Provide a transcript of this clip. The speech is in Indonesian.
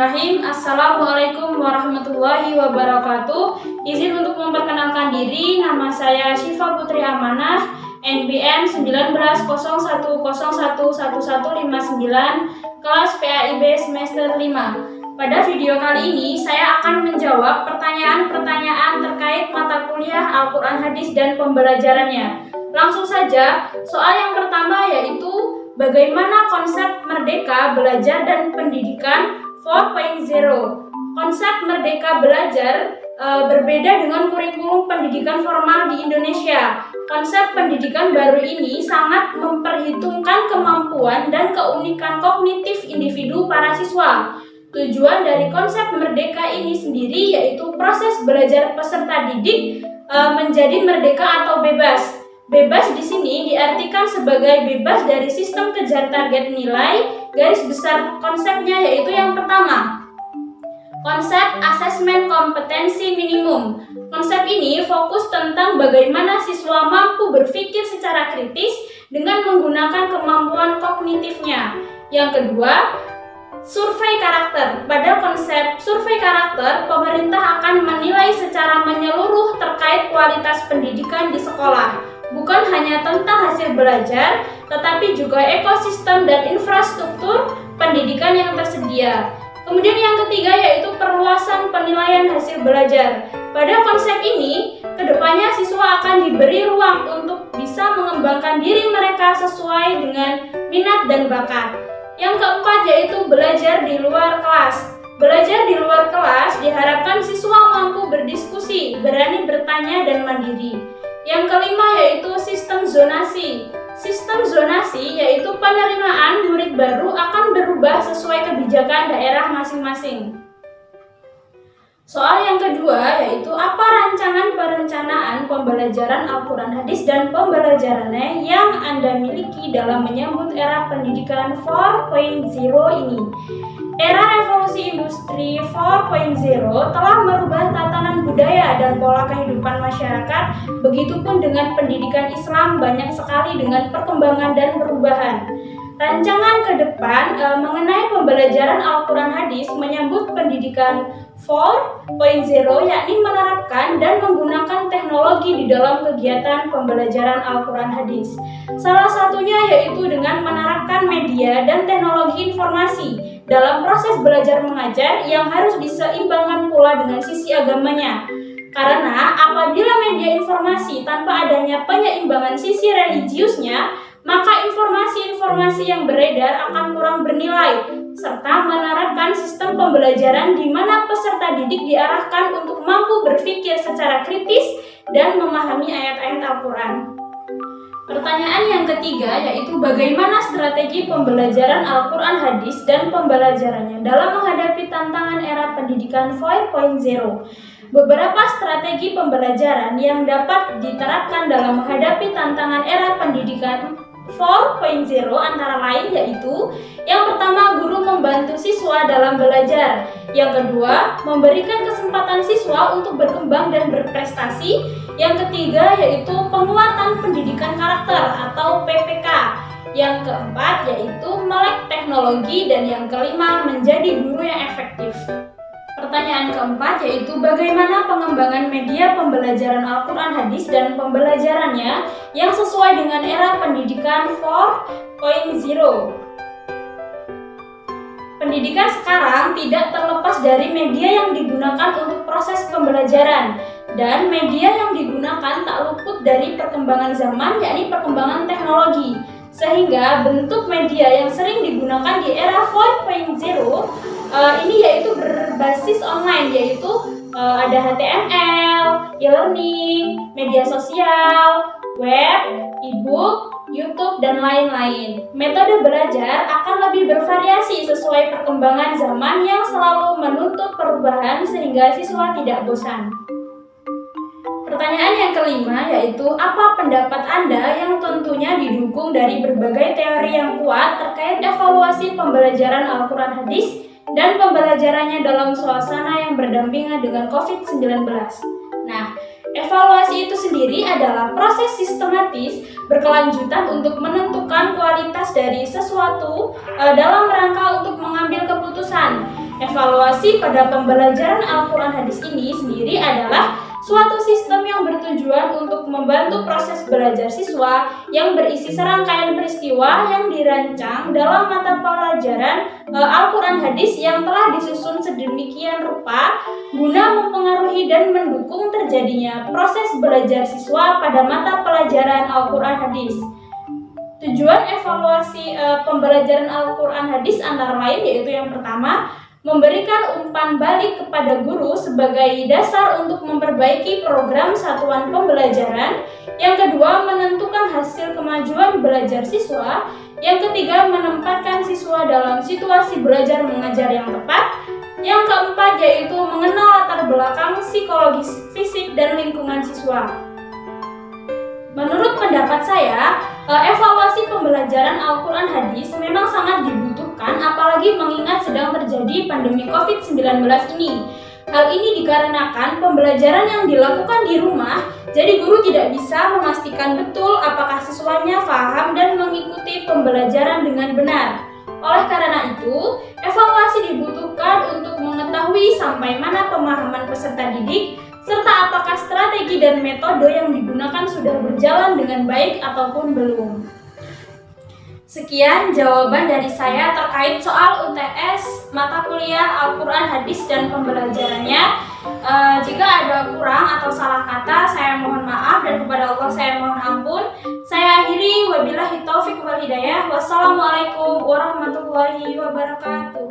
Bismillahirrahmanirrahim. Assalamualaikum warahmatullahi wabarakatuh. Izin untuk memperkenalkan diri, nama saya Syifa Putri Amanah, NPM 1901011159, kelas PAIB semester 5. Pada video kali ini, saya akan menjawab pertanyaan-pertanyaan terkait mata kuliah Al-Quran Hadis dan pembelajarannya. Langsung saja, soal yang pertama yaitu bagaimana konsep Merdeka Belajar dan Pendidikan 4.0. Konsep Merdeka Belajar berbeda dengan kurikulum pendidikan formal di Indonesia. Konsep pendidikan baru ini sangat memperhitungkan kemampuan dan keunikan kognitif individu para siswa. Tujuan dari konsep Merdeka ini sendiri yaitu proses belajar peserta didik menjadi merdeka atau bebas. Bebas di sini diartikan sebagai bebas dari sistem kejar target nilai. Garis besar konsepnya yaitu yang pertama, konsep asesmen kompetensi minimum. Konsep ini fokus tentang bagaimana siswa mampu berpikir secara kritis dengan menggunakan kemampuan kognitifnya. Yang kedua, survei karakter. Pada konsep survei karakter, pemerintah akan menilai secara menyeluruh terkait kualitas pendidikan di sekolah. Bukan hanya tentang hasil belajar, tetapi juga ekosistem dan infrastruktur pendidikan yang tersedia. Kemudian yang ketiga yaitu perluasan penilaian hasil belajar. Pada konsep ini, kedepannya siswa akan diberi ruang untuk bisa mengembangkan diri mereka sesuai dengan minat dan bakat. Yang keempat yaitu belajar di luar kelas. Belajar di luar kelas diharapkan siswa mampu berdiskusi, berani bertanya, dan mandiri. Yang kelima yaitu sistem zonasi. Sistem zonasi yaitu penerimaan murid baru akan berubah sesuai kebijakan daerah masing-masing. Soal yang kedua yaitu apa rancangan perencanaan pembelajaran Al-Quran Hadis dan pembelajarannya yang Anda miliki dalam menyambut era pendidikan 4.0 ini. Era revolusi industri 4.0 telah merubah tatanan budaya dan pola kehidupan masyarakat, begitupun dengan pendidikan Islam banyak sekali dengan perkembangan dan perubahan. Rancangan ke depan mengenai pembelajaran Al-Quran Hadis menyambut pendidikan 4.0 yakni menerapkan dan menggunakan teknologi di dalam kegiatan pembelajaran Al-Quran Hadis. Salah satunya yaitu dengan menerapkan media dan teknologi informasi dalam proses belajar mengajar yang harus diseimbangkan pula dengan sisi agamanya. Karena apabila media informasi tanpa adanya penyeimbangan sisi religiusnya, maka informasi-informasi yang beredar akan kurang bernilai, serta menerapkan sistem pembelajaran di mana peserta didik diarahkan untuk mampu berpikir secara kritis dan memahami ayat-ayat Al-Quran. Pertanyaan yang ketiga yaitu bagaimana strategi pembelajaran Al-Quran Hadis dan pembelajarannya dalam menghadapi tantangan era pendidikan 4.0. Beberapa strategi pembelajaran yang dapat diterapkan dalam menghadapi tantangan era pendidikan 4.0 antara lain yaitu yang pertama, guru membantu siswa dalam belajar. Yang kedua, memberikan kesempatan siswa untuk berkembang dan berprestasi. Yang ketiga yaitu penguatan pendidikan karakter atau PPK. Yang keempat yaitu melek teknologi, dan yang kelima menjadi guru yang efektif. Pertanyaan keempat yaitu bagaimana pengembangan media pembelajaran Al-Quran Hadis dan pembelajarannya yang sesuai dengan era pendidikan 4.0. Pendidikan sekarang tidak terlepas dari media yang digunakan untuk proses pembelajaran, dan media yang digunakan tak luput dari perkembangan zaman, yakni perkembangan teknologi. Sehingga bentuk media yang sering digunakan di era 4.0 ini yaitu berbasis online, yaitu ada HTML, e-learning, media sosial, web, e-book, YouTube, dan lain-lain. Metode belajar akan lebih bervariasi sesuai perkembangan zaman yang selalu menuntut perubahan sehingga siswa tidak bosan. Pertanyaan yang kelima yaitu apa pendapat Anda yang tentunya didukung dari berbagai teori yang kuat terkait evaluasi pembelajaran Al-Quran Hadis dan pembelajarannya dalam suasana yang berdampingan dengan COVID-19. Nah, evaluasi itu sendiri adalah proses sistematis berkelanjutan untuk menentukan kualitas dari sesuatu dalam rangka untuk mengambil keputusan. Evaluasi pada pembelajaran Al-Quran Hadis ini sendiri adalah suatu sistem yang bertujuan untuk membantu proses belajar siswa yang berisi serangkaian peristiwa yang dirancang dalam mata pelajaran Al-Quran Hadis yang telah disusun sedemikian rupa guna mempengaruhi dan mendukung terjadinya proses belajar siswa pada mata pelajaran Al-Quran Hadis. Tujuan evaluasi pembelajaran Al-Quran Hadis antara lain yaitu yang pertama, memberikan umpan balik kepada guru sebagai dasar untuk memperbaiki program satuan pembelajaran. Yang kedua, menentukan hasil kemajuan belajar siswa. Yang ketiga, menempatkan siswa dalam situasi belajar mengajar yang tepat. Yang keempat, yaitu mengenal latar belakang psikologis, fisik, dan lingkungan siswa. Menurut pendapat saya, evaluasi pembelajaran Al-Quran Hadis memang sangat dibutuhkan, apalagi mengingat sedang terjadi pandemi COVID-19 ini. Hal ini dikarenakan pembelajaran yang dilakukan di rumah, jadi guru tidak bisa memastikan betul apakah siswanya paham dan mengikuti pembelajaran dengan benar. Oleh karena itu, evaluasi dibutuhkan untuk mengetahui sampai mana pemahaman peserta didik, serta apakah strategi dan metode yang digunakan sudah berjalan dengan baik ataupun belum. Sekian jawaban dari saya terkait soal UTS mata kuliah Al-Quran Hadis dan pembelajarannya. Jika ada kurang atau salah kata, saya mohon maaf dan kepada Allah saya mohon ampun. Saya akhiri, wabillahi taufiq wal hidayah. Wassalamualaikum warahmatullahi wabarakatuh.